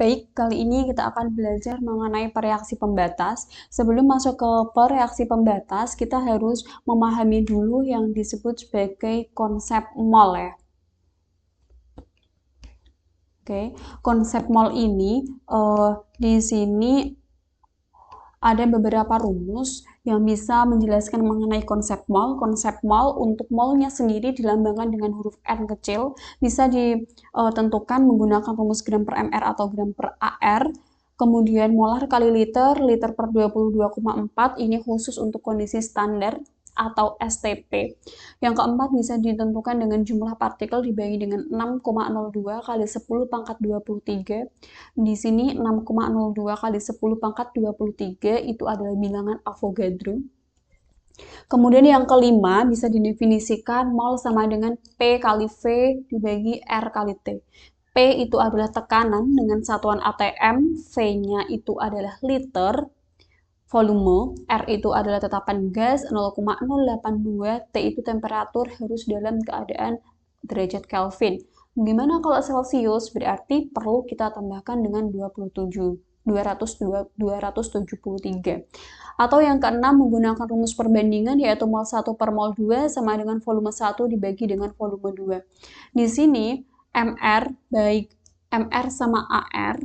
Baik, kali ini kita akan belajar mengenai pereaksi pembatas. Sebelum masuk ke pereaksi pembatas, kita harus memahami dulu yang disebut sebagai konsep mol ya. Oke, konsep mol ini di sini ada beberapa rumus yang bisa menjelaskan mengenai konsep mol. Konsep mol untuk molnya sendiri dilambangkan dengan huruf N kecil, bisa ditentukan menggunakan rumus gram per mr atau gram per ar. Kemudian molar kali liter, liter per 22,4, ini khusus untuk kondisi standar atau STP. Yang keempat bisa ditentukan dengan jumlah partikel dibagi dengan 6,02 kali 10 pangkat 23. Di sini 6,02 kali 10 pangkat 23 itu adalah bilangan Avogadro. Kemudian yang kelima bisa didefinisikan mol sama dengan P kali V dibagi R kali T. P itu adalah tekanan dengan satuan ATM, V-nya itu adalah liter, volume, R itu adalah tetapan gas 0,082, T itu temperatur harus dalam keadaan derajat Kelvin. Gimana kalau Celcius? Berarti perlu kita tambahkan dengan 273. Atau yang keenam menggunakan rumus perbandingan yaitu mol 1 per mol 2 sama dengan volume 1 dibagi dengan volume 2. Di sini MR baik MR sama AR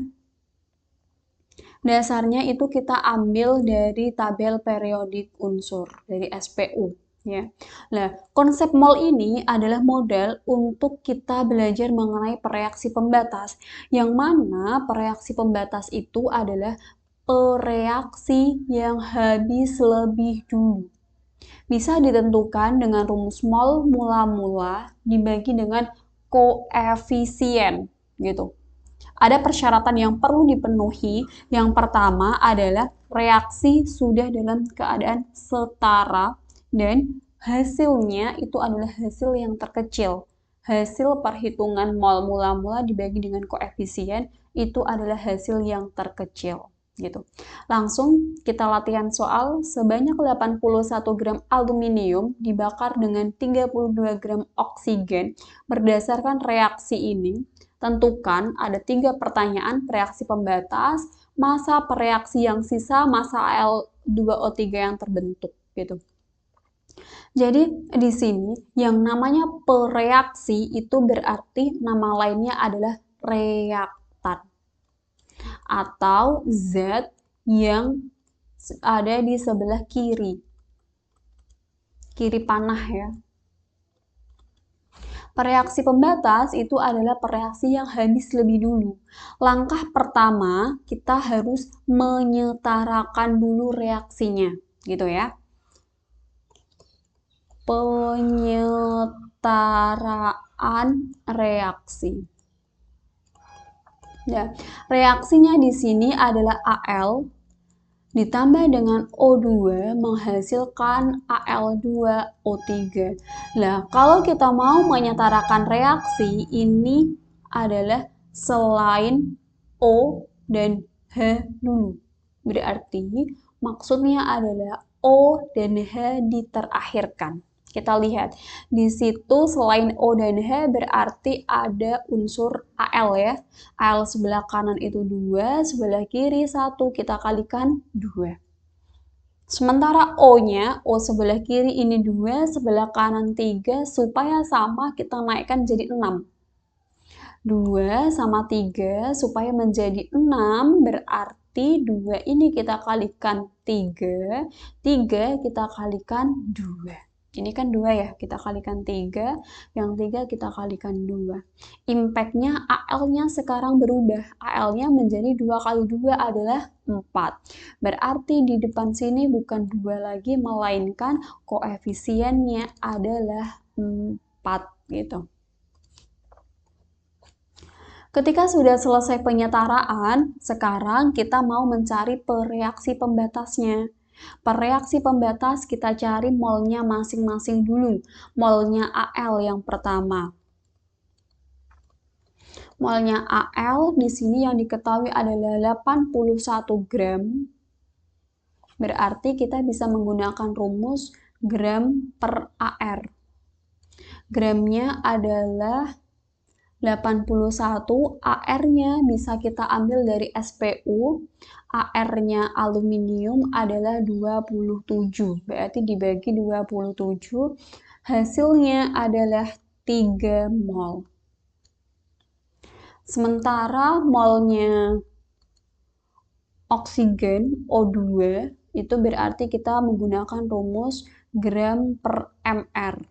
dasarnya itu kita ambil dari tabel periodik unsur dari SPU ya. Nah, konsep mol ini adalah modal untuk kita belajar mengenai pereaksi pembatas, yang mana pereaksi pembatas itu adalah pereaksi yang habis lebih dulu. Bisa ditentukan dengan rumus mol mula-mula dibagi dengan koefisien gitu. Ada persyaratan yang perlu dipenuhi. Yang pertama adalah reaksi sudah dalam keadaan setara dan hasilnya itu adalah hasil yang terkecil. Hasil perhitungan mol mula-mula dibagi dengan koefisien itu adalah hasil yang terkecil gitu. Langsung kita latihan soal. Sebanyak 81 gram aluminium dibakar dengan 32 gram oksigen. Berdasarkan reaksi ini, tentukan ada 3 pertanyaan reaksi pembatas, masa pereaksi yang sisa, masa Al2O3 yang terbentuk gitu. Jadi di sini yang namanya pereaksi itu berarti nama lainnya adalah reaktan atau zat yang ada di sebelah kiri panah ya. Pereaksi pembatas itu adalah pereaksi yang habis lebih dulu. Langkah pertama, kita harus menyetarakan dulu reaksinya, gitu ya. Penyetaraan reaksi. Nah, reaksinya di sini adalah Al ditambah dengan O2 menghasilkan Al2O3. Nah, kalau kita mau menyetarakan reaksi, ini adalah selain O dan H dulu. Berarti maksudnya adalah O dan H diterakhirkan. Kita lihat, di situ selain O dan H berarti ada unsur Al ya. Al sebelah kanan itu 2, sebelah kiri 1, kita kalikan 2. Sementara O-nya, O sebelah kiri ini 2, sebelah kanan 3, supaya sama kita naikkan jadi 6. 2 sama 3 supaya menjadi 6, berarti 2 ini kita kalikan 3, 3 kita kalikan 2. Ini kan 2 ya, kita kalikan 3, yang 3 kita kalikan 2. Impact-nya AL-nya sekarang berubah. AL-nya menjadi 2 kali 2 adalah 4. Berarti di depan sini bukan 2 lagi, melainkan koefisiennya adalah 4 gitu. Ketika sudah selesai penyetaraan, sekarang kita mau mencari pereaksi pembatasnya. Pereaksi pembatas kita cari molnya masing-masing dulu. Molnya Al yang pertama. Molnya Al di sini yang diketahui adalah 81 gram. Berarti kita bisa menggunakan rumus gram per AR. Gramnya adalah 81, AR-nya bisa kita ambil dari SPU, AR-nya aluminium adalah 27, berarti dibagi 27, hasilnya adalah 3 mol. Sementara molnya oksigen O2 itu berarti kita menggunakan rumus gram per mr.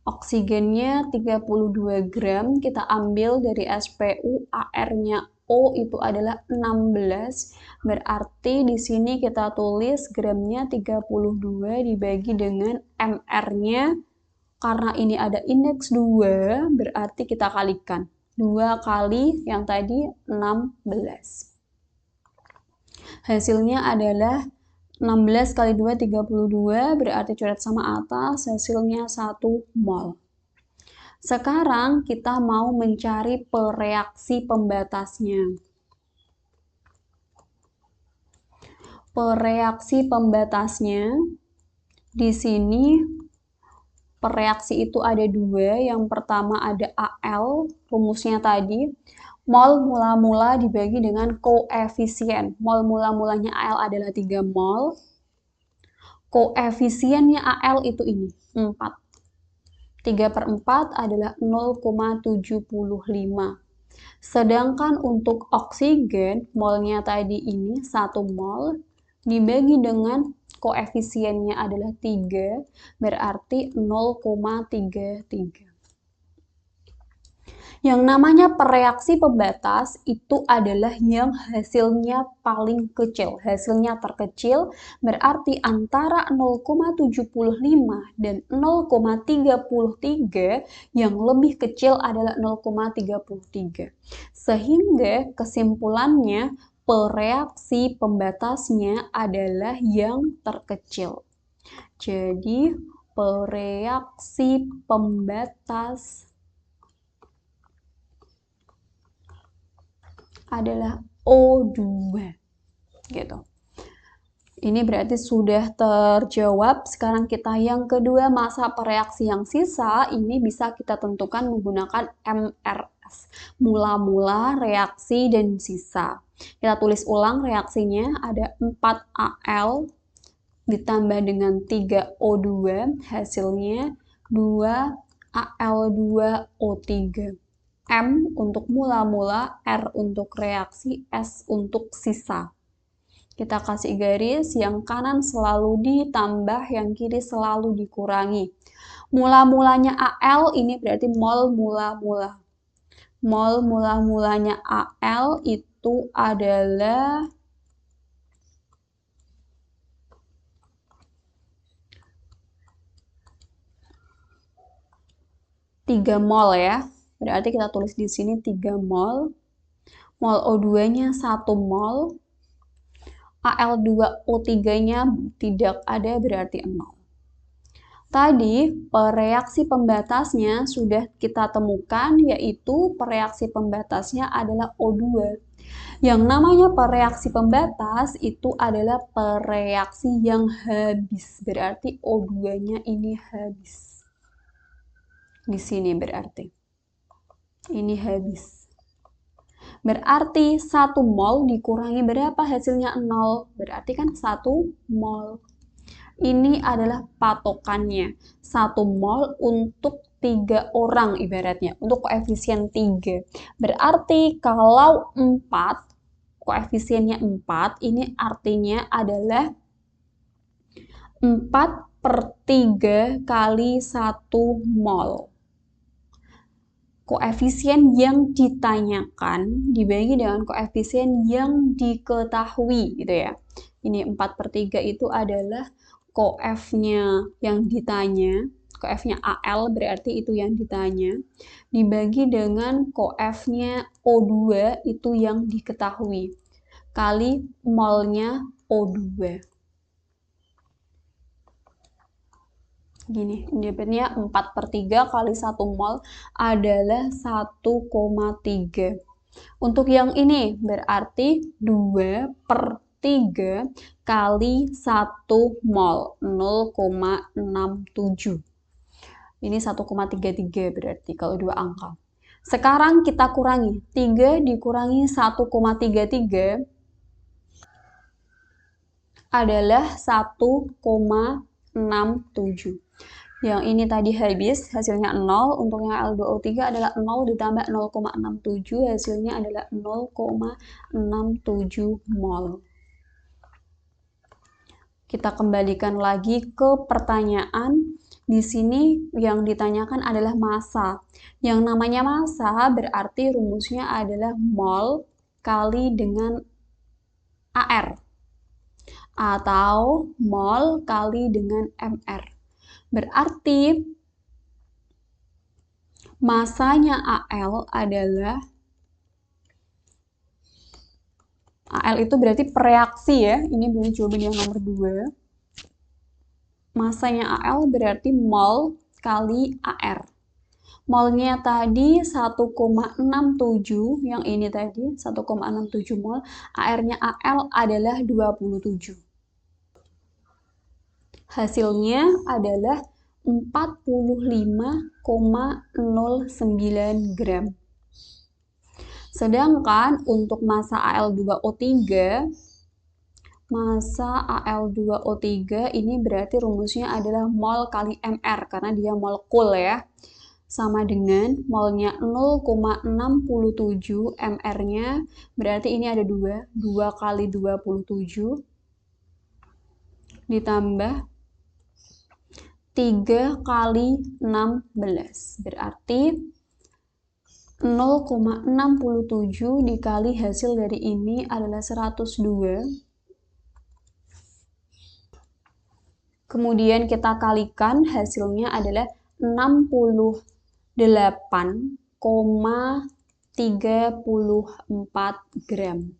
Oksigennya 32 gram, kita ambil dari SPU, AR-nya O itu adalah 16, berarti di sini kita tulis gramnya 32 dibagi dengan mr-nya, karena ini ada indeks 2, berarti kita kalikan. 2 kali yang tadi 16. Hasilnya adalah 16 kali 2, 32, berarti coret sama atas, hasilnya 1 mol. Sekarang kita mau mencari pereaksi pembatasnya. Pereaksi pembatasnya, di sini pereaksi itu ada 2, yang pertama ada AL, rumusnya tadi, mol mula-mula dibagi dengan koefisien. Mol mula-mulanya AL adalah 3 mol. Koefisiennya AL itu ini, 4. 3/4 adalah 0,75. Sedangkan untuk oksigen, molnya tadi ini 1 mol, dibagi dengan koefisiennya adalah 3, berarti 0,33. Yang namanya pereaksi pembatas itu adalah yang hasilnya paling kecil, hasilnya terkecil, berarti antara 0,75 dan 0,33 yang lebih kecil adalah 0,33. Sehingga kesimpulannya pereaksi pembatasnya adalah yang terkecil. Jadi pereaksi pembatas adalah O2 gitu. Ini berarti sudah terjawab. Sekarang kita yang kedua, masa pereaksi yang sisa ini bisa kita tentukan menggunakan MRS, mula-mula, reaksi, dan sisa. Kita tulis ulang reaksinya, ada 4Al ditambah dengan 3O2, hasilnya 2Al2O3. M untuk mula-mula, R untuk reaksi, S untuk sisa. Kita kasih garis, yang kanan selalu ditambah, yang kiri selalu dikurangi. Mula-mulanya AL ini berarti mol mula-mula. Mol mula-mulanya AL itu adalah 3 mol ya. Berarti kita tulis di sini 3 mol. Mol O2-nya 1 mol. Al2O3-nya tidak ada, berarti 0. Tadi pereaksi pembatasnya sudah kita temukan, yaitu pereaksi pembatasnya adalah O2. Yang namanya pereaksi pembatas itu adalah pereaksi yang habis, berarti O2-nya ini habis. Di sini berarti ini habis. Berarti 1 mol dikurangi berapa hasilnya 0? Berarti kan 1 mol. Ini adalah patokannya. 1 mol untuk 3 orang ibaratnya. Untuk koefisien 3. Berarti kalau 4, koefisiennya 4, ini artinya adalah 4/3 kali 1 mol. Koefisien yang ditanyakan dibagi dengan koefisien yang diketahui gitu ya. Ini 4/3 itu adalah koefnya yang ditanya, koefnya AL berarti itu yang ditanya, dibagi dengan koefnya O2 itu yang diketahui, kali molnya O2. Gini, dapatnya 4/3 kali 1 mol adalah 1,3. Untuk yang ini berarti 2/3 kali 1 mol, 0,67. Ini 1,33 berarti kalau 2 angka. Sekarang kita kurangi. 3 dikurangi 1,33 adalah 1,67. Yang ini tadi habis, hasilnya 0. Untuk yang L2O3 adalah 0 ditambah 0,67, hasilnya adalah 0,67 mol. Kita kembalikan lagi ke pertanyaan. Di sini yang ditanyakan adalah massa. Yang namanya massa berarti rumusnya adalah mol kali dengan AR. Atau mol kali dengan MR. Berarti massanya AL adalah, AL itu berarti pereaksi ya, ini berarti jawaban yang nomor 2. Massanya AL berarti mol kali AR. Molnya tadi 1,67, yang ini tadi 1,67 mol, AR-nya AL adalah 27. Hasilnya adalah 45,09 gram. Sedangkan untuk massa Al2O3, ini berarti rumusnya adalah mol kali MR, karena dia molekul ya. Sama dengan molnya 0,67, MR-nya berarti ini ada 2 kali 27, ditambah 3 kali 16, berarti 0,67 dikali hasil dari ini adalah 102. Kemudian kita kalikan, hasilnya adalah 68,34 gram.